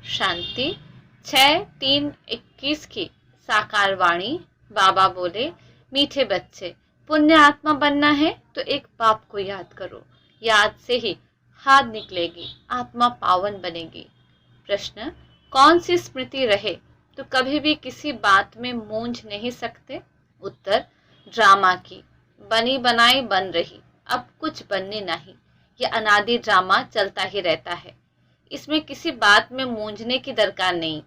शांति। 6/3/21 की साकार वाणी। बाबा बोले, मीठे बच्चे, पुण्य आत्मा बनना है तो एक बाप को याद करो। याद से ही हाथ निकलेगी, आत्मा पावन बनेगी। प्रश्न, कौन सी स्मृति रहे तो कभी भी किसी बात में मूंझ नहीं सकते? उत्तर, ड्रामा की। बनी बनाई बन रही, अब कुछ बनने नहीं। ये अनादि ड्रामा चलता ही रहता है, इसमें किसी बात में मूंझने की दरकार नहीं।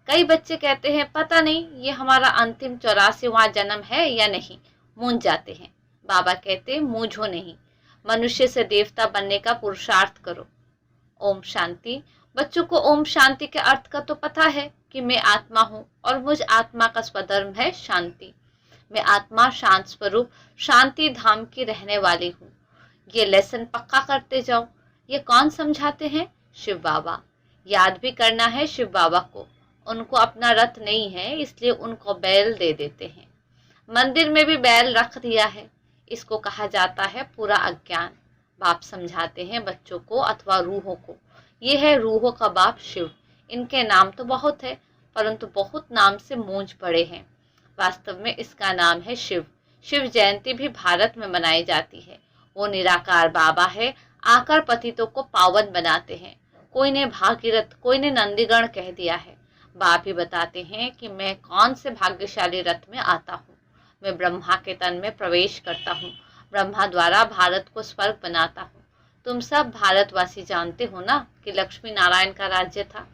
कई बच्चे कहते हैं, पता नहीं ये हमारा अंतिम 84वां जन्म है या नहीं, मूंझ जाते हैं। बाबा कहते, मूंझो नहीं, मनुष्य से देवता बनने का पुरुषार्थ करो। ओम शांति। बच्चों को ओम शांति के अर्थ का तो पता है कि मैं आत्मा हूँ और मुझ आत्मा का स्वधर्म है शांति। मैं आत्मा शांत स्वरूप शांति धाम की रहने वाली हूँ। ये लेसन पक्का करते जाओ। ये कौन समझाते हैं? शिव बाबा। याद भी करना है शिव बाबा को। उनको अपना रथ नहीं है, इसलिए उनको बैल दे देते हैं। मंदिर में भी बैल रख दिया है। इसको कहा जाता है पूरा अज्ञान। बाप समझाते हैं बच्चों को अथवा रूहों को, ये है रूहों का बाप शिव। इनके नाम तो बहुत है, परंतु बहुत नाम से मूंझ पड़े हैं। वास्तव में इसका नाम है शिव। शिव जयंती भी भारत में मनाई जाती है। वो निराकार बाबा है, आकर पतितों को पावन बनाते हैं। कोई ने भागीरथ, कोई ने नंदीगण कह दिया है। बाप ही बताते हैं कि मैं कौन से भाग्यशाली रथ में आता हूँ। मैं ब्रह्मा के तन में प्रवेश करता हूँ। ब्रह्मा द्वारा भारत को स्वर्ग बनाता हूँ। तुम सब भारतवासी जानते हो ना कि लक्ष्मी नारायण का राज्य था।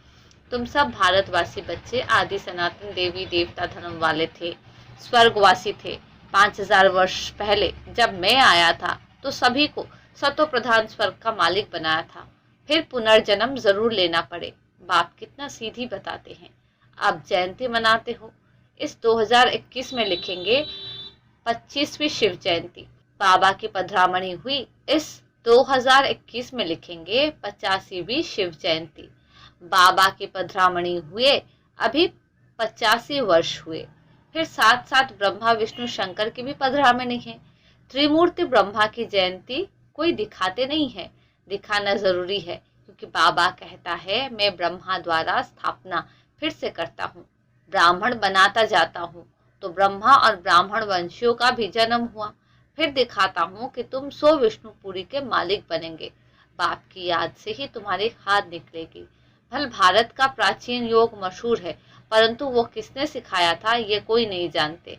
तुम सब भारतवासी बच्चे आदि सनातन देवी देवता धर्म वाले थे, स्वर्गवासी थे। 5000 वर्ष पहले जब मैं आया था तो सभी को सतो प्रधान स्वर्ग का मालिक बनाया था। फिर पुनर्जन्म जरूर लेना पड़े। बाप कितना सीधी बताते हैं। अब जयंती मनाते हो, इस 2021 में लिखेंगे 25वीं शिव जयंती। बाबा की पधरामणी हुई, इस 2021 में लिखेंगे 85वीं शिव जयंती। बाबा की पधरामणी हुए अभी 85 वर्ष हुए। फिर साथ साथ ब्रह्मा विष्णु शंकर की भी पधरामणी है। त्रिमूर्ति ब्रह्मा की जयंती कोई दिखाते नहीं है, दिखाना जरूरी है, क्योंकि बाबा कहता है मैं ब्रह्मा द्वारा स्थापना फिर से करता हूँ, ब्राह्मण बनाता जाता हूँ। तो ब्रह्मा और ब्राह्मण वंशियों का भी जन्म हुआ। फिर दिखाता हूँ कि तुम 100 विष्णुपुरी के मालिक बनेंगे। बाप की याद से ही तुम्हारी हाथ निकलेगी। भल भारत का प्राचीन योग मशहूर है, परंतु वो किसने सिखाया था ये कोई नहीं जानते।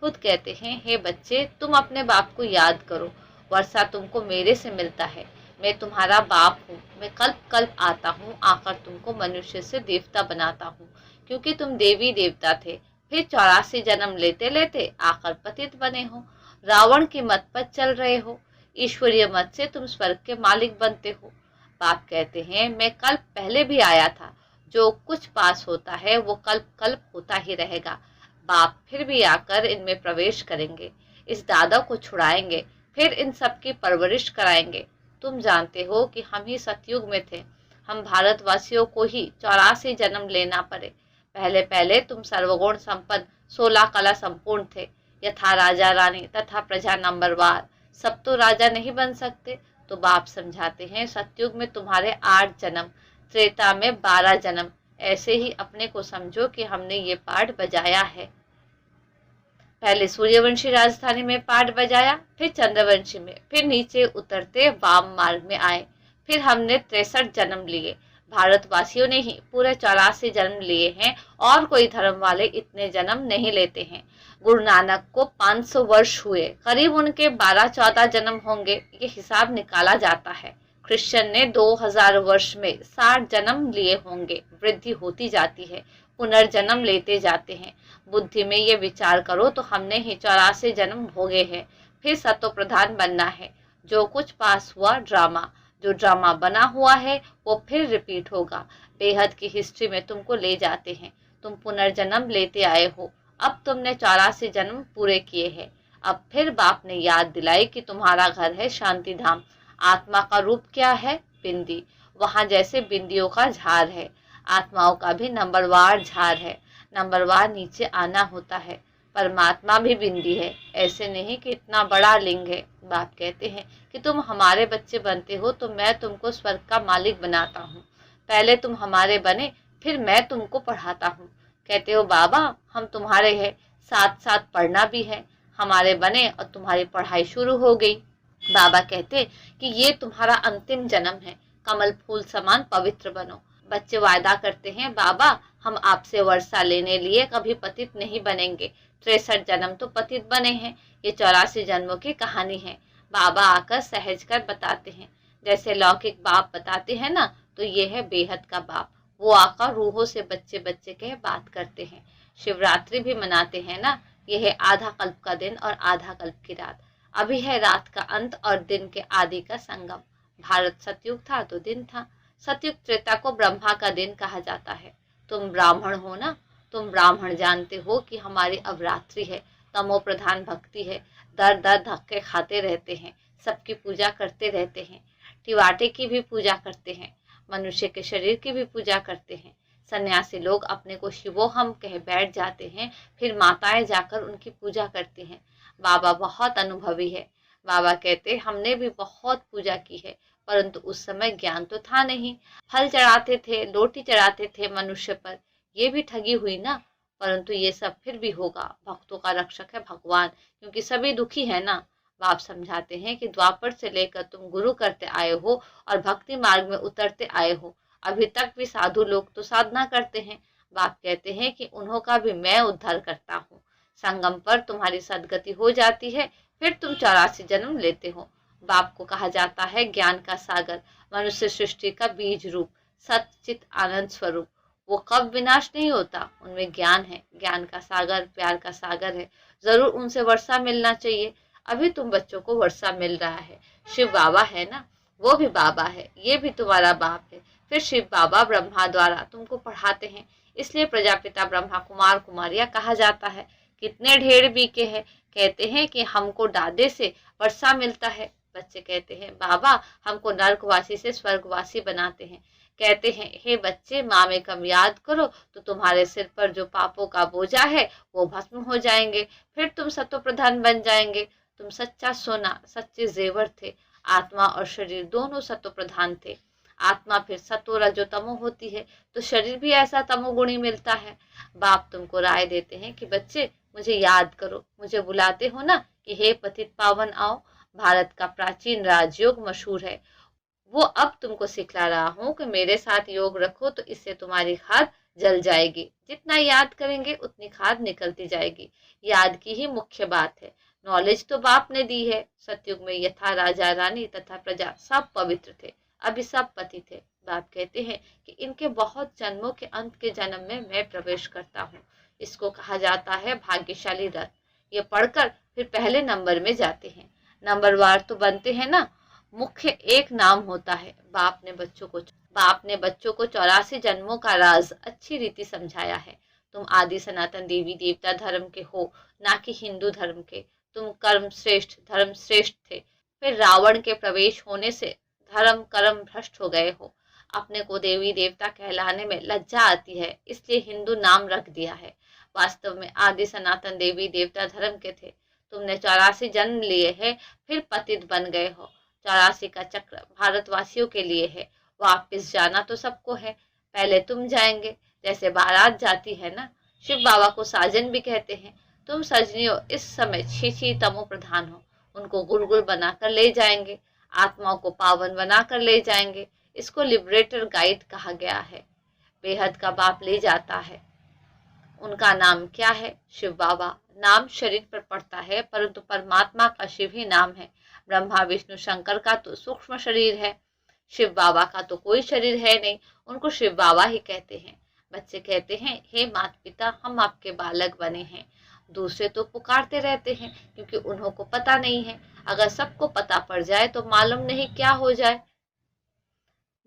खुद कहते हैं, हे बच्चे, तुम अपने बाप को याद करो। वर्षा तुमको मेरे से मिलता है। मैं तुम्हारा बाप हूँ। मैं कल्प कल्प आता हूँ, आकर तुमको मनुष्य से देवता बनाता हूँ, क्योंकि तुम देवी देवता थे। फिर 84 जन्म लेते लेते आकर पतित बने हो। रावण की मत पर चल रहे हो। ईश्वरीय मत से तुम स्वर्ग के मालिक बनते हो। बाप कहते हैं, मैं कल्प पहले भी आया था। जो कुछ पास होता है वो कल्प कल्प होता ही रहेगा। बाप फिर भी आकर इनमें प्रवेश करेंगे, इस दादा को छुड़ाएंगे, फिर इन सब की परवरिश कराएंगे। तुम जानते हो कि हम ही सतयुग में थे। हम भारतवासियों को ही 84 जन्म लेना पड़े। पहले पहले तुम सर्वगुण संपन्न 16 कला संपूर्ण थे। यथा राजा रानी तथा प्रजा नंबरवार। सब तो राजा नहीं बन सकते। तो बाप समझाते हैं, सतयुग में तुम्हारे 8 जन्म, त्रेता में 12 जन्म। ऐसे ही अपने को समझो कि हमने ये पाठ बजाया है। पहले सूर्यवंशी राजधानी में पाठ बजाया, फिर चंद्रवंशी में, फिर नीचे उतरते वाम मार्ग में आए। फिर हमने 63 जन्म लिए। भारतवासियों ने ही पूरे 84 जन्म लिए हैं, और कोई धर्म वाले इतने जन्म नहीं लेते हैं। गुरु नानक को 500 वर्ष हुए, करीब उनके 12-14 जन्म होंगे, ये हिसाब निकाला जाता है। क्रिश्चियन ने 2000 वर्ष में 60 जन्म लिए होंगे। वृद्धि होती जाती है, पुनर्जन्म लेते जाते हैं। बुद्धि में ये विचार करो तो हमने ही 84 जन्म भोगे हैं। फिर सतो प्रधान बनना है। जो कुछ पास हुआ ड्रामा, जो ड्रामा बना हुआ है वो फिर रिपीट होगा। बेहद की हिस्ट्री में तुमको ले जाते हैं। तुम पुनर्जन्म लेते आए हो। अब तुमने 84 जन्म पूरे किए हैं। अब फिर बाप ने याद दिलाई कि तुम्हारा घर है शांति धाम। आत्मा का रूप क्या है? बिंदी। वहां जैसे बिंदियों का झार है, आत्माओं का भी नंबरवार झार है। नंबरवार नीचे आना होता है। परमात्मा भी बिंदी है, ऐसे नहीं कि इतना बड़ा लिंग है। बाप कहते हैं कि तुम हमारे बच्चे बनते हो तो मैं तुमको स्वर्ग का मालिक बनाता हूँ। पहले तुम हमारे बने, फिर मैं तुमको पढ़ाता हूँ। कहते हो बाबा हम तुम्हारे हैं, साथ साथ पढ़ना भी है। हमारे बने और तुम्हारी पढ़ाई शुरू हो गई। बाबा कहते कि ये तुम्हारा अंतिम जन्म है, कमल फूल समान पवित्र बनो। बच्चे वायदा करते हैं बाबा हम आपसे वर्षा लेने लिए कभी पतित नहीं बनेंगे। 63 जन्म तो पतित बने हैं, ये 84 जन्मों की कहानी है। बाबा आकर सहज कर बताते हैं। जैसे लौकिक बाप बताते हैं ना, तो ये है बेहद का बाप। वो आकर रूहों से बच्चे बच्चे के बात करते हैं। शिवरात्रि भी मनाते हैं ना, यह है आधा कल्प का दिन और आधा कल्प की रात। अभी है रात का अंत और दिन के आदि का संगम। भारत सतयुग था तो दिन था। सतयुग त्रेता को ब्रह्मा का दिन कहा जाता है। तुम ब्राह्मण हो ना, तुम ब्राह्मण जानते हो कि हमारी अब रात्रि है, तमो प्रधान भक्ति है। दर दर धक्के खाते रहते हैं, सबकी पूजा करते रहते हैं। टिवाटे की भी पूजा करते हैं, मनुष्य के शरीर की भी पूजा करते हैं। सन्यासी लोग अपने को शिवोहम कह बैठ जाते हैं, फिर माताएं जाकर उनकी पूजा करती हैं। बाबा बहुत अनुभवी है। बाबा कहते हमने भी बहुत पूजा की है, परंतु उस समय ज्ञान तो था नहीं। फल चढ़ाते थे, लोटी चढ़ाते थे मनुष्य पर, ये भी ठगी हुई ना। परंतु ये सब फिर भी होगा, भक्तों का रक्षक है भगवान, क्योंकि सभी दुखी है ना। बाप समझाते हैं कि द्वापर से लेकर तुम गुरु करते आए हो और भक्ति मार्ग में उतरते आए हो। अभी तक भी साधु लोग तो साधना करते हैं। बाप कहते हैं कि उन्हों का भी मैं उद्धार करता हूँ। संगम पर तुम्हारी सदगति हो जाती है, फिर तुम 84 जन्म लेते हो। बाप को कहा जाता है ज्ञान का सागर, मनुष्य सृष्टि का बीज रूप, सच्चित आनंद स्वरूप। वो कब विनाश नहीं होता, उनमें ज्ञान है, ज्ञान का सागर, प्यार का सागर है। जरूर उनसे वर्षा मिलना चाहिए। अभी तुम बच्चों को वर्षा मिल रहा है। शिव बाबा है ना, वो भी बाबा है, ये भी तुम्हारा बाप है। फिर शिव बाबा ब्रह्मा द्वारा तुमको पढ़ाते हैं, इसलिए प्रजापिता ब्रह्मा कुमार कुमारियां कहा जाता है। कितने ढेर बीके हैं, कहते हैं कि हमको डादे से वर्षा मिलता है। बच्चे कहते हैं बाबा हमको नर्कवासी से स्वर्गवासी बनाते हैं। कहते हैं हे बच्चे माँ कम याद करो तो तुम्हारे सिर पर जो पापों का बोझा है वो भस्म हो जाएंगे, फिर तुम सतो प्रधान बन जाएंगे। तुम सच्चा सोना, सच्चे जेवर थे। आत्मा और शरीर दोनों सतो प्रधान थे। आत्मा फिर सतो रजो तमो होती है, तो शरीर भी ऐसा तमोगुणी मिलता है। बाप तुमको राय देते हैं कि बच्चे मुझे याद करो, मुझे बुलाते हो ना कि हे पतित पावन आओ। भारत का प्राचीन राजयोग मशहूर है, वो अब तुमको सिखला रहा हूँ कि मेरे साथ योग रखो तो इससे तुम्हारी खाद जल जाएगी। जितना याद करेंगे उतनी खाद निकलती जाएगी। याद की ही मुख्य बात है। नॉलेज तो बाप ने दी है। सतयुग में यथा राजा रानी तथा प्रजा सब पवित्र थे, अभी सब पति थे। बाप कहते हैं कि इनके बहुत जन्मों के अंत के जन्म में मैं प्रवेश करता हूँ। इसको कहा जाता है भाग्यशाली रथ। ये पढ़कर फिर पहले नंबर में जाते हैं। नंबरवार तो बनते हैं ना। मुख्य एक नाम होता है। बाप ने बच्चों को 84 जन्मों का राज अच्छी रीति समझाया है। तुम आदि सनातन देवी देवता धर्म के हो, ना कि हिंदू धर्म के। तुम कर्म श्रेष्ठ धर्म श्रेष्ठ थे, फिर रावण के प्रवेश होने से धर्म कर्म भ्रष्ट हो गए हो। अपने को देवी देवता कहलाने में लज्जा आती है, इसलिए हिंदू नाम रख दिया है। वास्तव में आदि सनातन देवी देवता धर्म के थे। तुमने 84 जन्म लिए हैं, फिर पतित बन गए हो। 84 का चक्र भारतवासियों के लिए है। वापिस जाना तो सबको है, पहले तुम जाएंगे, जैसे बारात जाती है ना। शिव बाबा को साजन भी कहते हैं। तुम सजनियों इस समय छी तमो प्रधान हो, उनको गुलगुल बनाकर ले जाएंगे, आत्माओं को पावन बनाकर ले जाएंगे। इसको लिबरेटर गाइड कहा गया है। बेहद का बाप ले जाता है। उनका नाम क्या है? शिव बाबा। नाम शरीर पर पड़ता है, परंतु परमात्मा का शिव ही नाम है। ब्रह्मा विष्णु शंकर का तो सूक्ष्म शरीर है, शिव बाबा का तो कोई शरीर है नहीं, उनको शिव बाबा ही कहते हैं। बच्चे कहते हैं हे माता पिता हम आपके बालक बने हैं। दूसरे तो पुकारते रहते हैं क्योंकि उन्हों को पता नहीं है। अगर सबको पता पड़ जाए तो मालूम नहीं क्या हो जाए।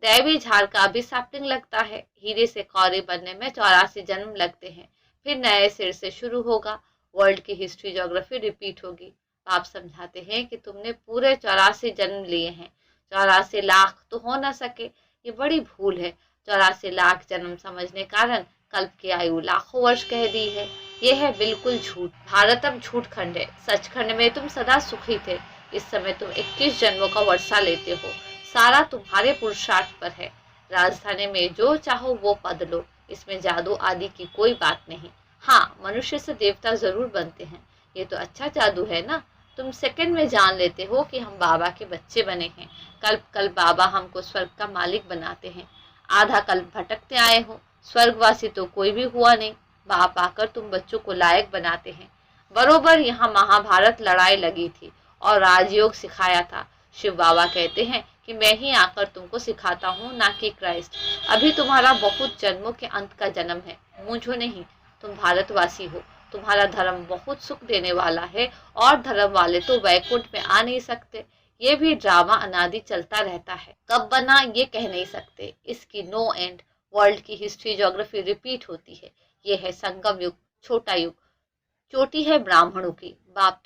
दैवी झाड़ का भी सैपलिंग लगता है। हीरे से कौड़ी बनने में 84 जन्म लगते हैं, फिर नए सिर से शुरू होगा। वर्ल्ड की हिस्ट्री ज्योग्राफी रिपीट होगी। आप समझाते हैं कि तुमने पूरे 84 जन्म लिए हैं, 84 लाख तो हो ना सके, ये बड़ी भूल है। 84 लाख जन्म समझने कारण कल्प की आयु लाखों वर्ष कह दी है। यह है बिल्कुल झूठ। भारत अब झूठ खंड है। सचखंड में तुम सदा सुखी थे। इस समय तुम 21 जन्मों का वर्षा लेते हो। सारा तुम्हारे पुरुषार्थ पर है। राजधानी में जो चाहो वो पद लो, इसमें जादू आदि की कोई बात नहीं। हाँ, मनुष्य से देवता जरूर बनते हैं, ये तो अच्छा जादू है ना। तुम सेकंड में जान लेते हो कि हम बाबा के बच्चे बने हैं। कल कल बाबा हमको स्वर्ग का मालिक बनाते हैं। आधा कल भटकते आए हो, स्वर्गवासी तो कोई भी हुआ नहीं, बाप आकर तुम बच्चों को लायक बनाते हैं। बरोबर यहाँ महाभारत लड़ाई लगी थी और राजयोग सिखाया था। शिव बाबा कहते हैं कि मैं ही आकर तुमको सिखाता हूँ, ना कि क्राइस्ट। अभी तुम्हारा बहुत जन्मों के अंत का जन्म है, मूंझो नहीं। तुम भारतवासी हो, तुम्हारा धर्म बहुत सुख देने वाला है और धर्म वाले तो वैकुंठ में आ नहीं सकते। ये भी ड्रामा अनादि चलता रहता है, कब बना ये कह नहीं सकते, इसकी नो एंड। वर्ल्ड की हिस्ट्री ज्योग्राफी रिपीट होती है। ये है संगम युग, छोटा युग, चोटी है ब्राह्मणों की। बाप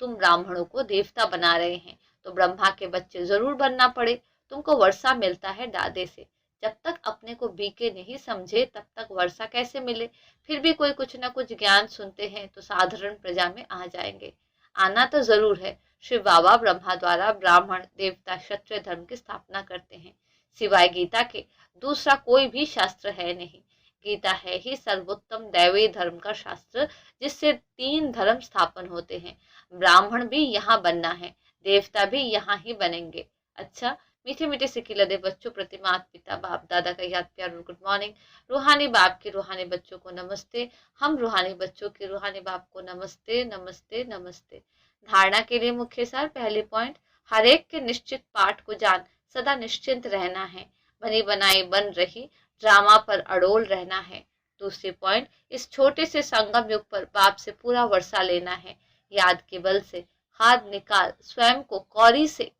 तुम ब्राह्मणों को देवता बना रहे हैं, तो ब्रह्मा के बच्चे जरूर बनना पड़े। तुमको वर्षा मिलता है दादे से, जब तक अपने को बीके नहीं समझे तब तक वर्षा कैसे मिले। फिर भी कोई कुछ न कुछ ज्ञान सुनते हैं तो साधारण प्रजा में आ जाएंगे। आना तो जरूर है। शिव बाबा ब्रह्मा द्वारा ब्राह्मण देवता क्षत्रिय धर्म की स्थापना करते हैं। सिवाय गीता के दूसरा कोई भी शास्त्र है नहीं। गीता है ही सर्वोत्तम दैवीय धर्म का शास्त्र, जिससे 3 धर्म स्थापन होते हैं। ब्राह्मण भी यहाँ बनना है, देवता भी यहाँ ही बनेंगे। अच्छा, मीठे मीठे सिक्के लदे बच्चों प्रति माता पिता बाप दादा का याद प्यार और गुड मॉर्निंग। रूहानी बाप के रूहानी बच्चों को नमस्ते। हम रूहानी बच्चों के रूहानी बाप को नमस्ते नमस्ते नमस्ते। धारणा के लिए मुख्य सार। पहले पॉइंट, हर एक के निश्चित पाठ को जान सदा निश्चिंत रहना है। बनी बनाई बन रही ड्रामा पर अड़ोल रहना है। दूसरी पॉइंट, इस छोटे से संगम युग पर बाप से पूरा वर्षा लेना है। याद के बल से हाथ निकाल स्वयं को कौड़ी से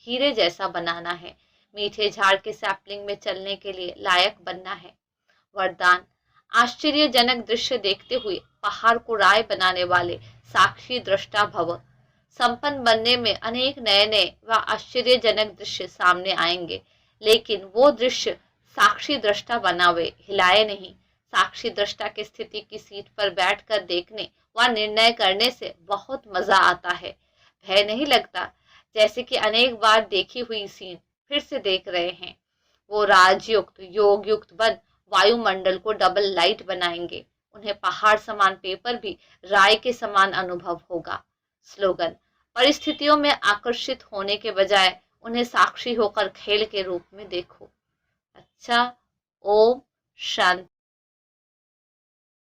हीरे जैसा बनाना है। मीठे झाड़ के सैपलिंग में चलने के लिए लायक बनना है। वरदान, आश्चर्यजनक दृश्य देखते हुए पहाड़ को राय बनाने वाले साक्षी दृष्टा भव। संपन्न बनने में अनेक नए नए व आश्चर्यजनक दृश्य सामने आएंगे, लेकिन वो दृश्य साक्षी दृष्टा बनावे, हिलाए नहीं। साक्षी दृष्टा की स्थिति की सीट पर बैठकर देखने व निर्णय करने से बहुत मजा आता है। भय नहीं लगता, जैसे कि अनेक बार देखी हुई सीन फिर से देख रहे हैं। वो राजयुक्त योग युक्त बन वायुमंडल को डबल लाइट बनाएंगे। उन्हें पहाड़ समान पेपर भी राय के समान अनुभव होगा। स्लोगन, परिस्थितियों में आकर्षित होने के बजाय उन्हें साक्षी होकर खेल के रूप में देखो। अच्छा, ओम शांति।